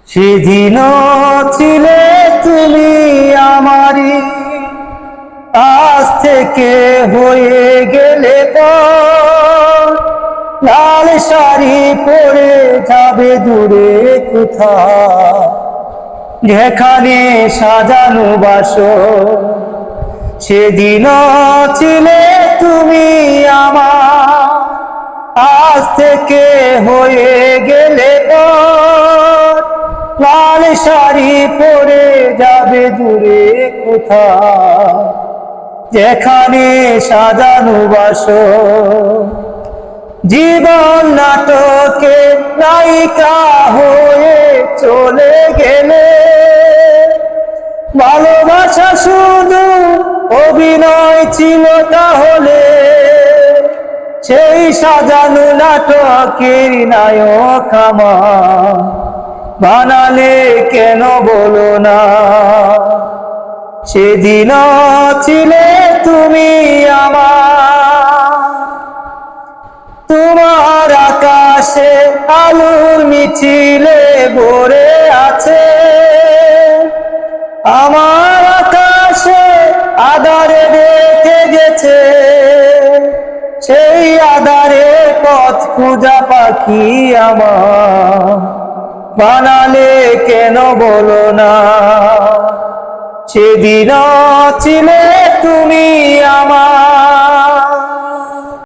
সেদিনও ছিলে তুমি আমারই, আজ থেকে হয়ে গেলে পর লাল শাড়ি পরে যাবে দূরে কোথাও, যেখানে সাজানো বাসর। সেদিনও ছিলে তুমি আমার, আজ থেকে হয়ে গেলে পর লাল শাড়ি পরে যাবে দূরে কোথাও, যেখানে সাজানো বাসর। জীবন নাটকে নায়িকা হয়ে চলে গেলে, ভালোবাসা শুধু অভিনয় ছিল তাহলে, সেই সাজানো নাটকের নায়ক আমার বানালে কেন বলো না। সেদিনও ছিলে তুমি আমার, তোমার আকাশে আলোর মিছিলে ভরে আছে, আমার আকাশে আধারে দেখে গেছে, সেই আধারে পথ খোঁজা পাখি আমার বানালে কেন বলো না। সেদিনও ছিলে তুমি আমার।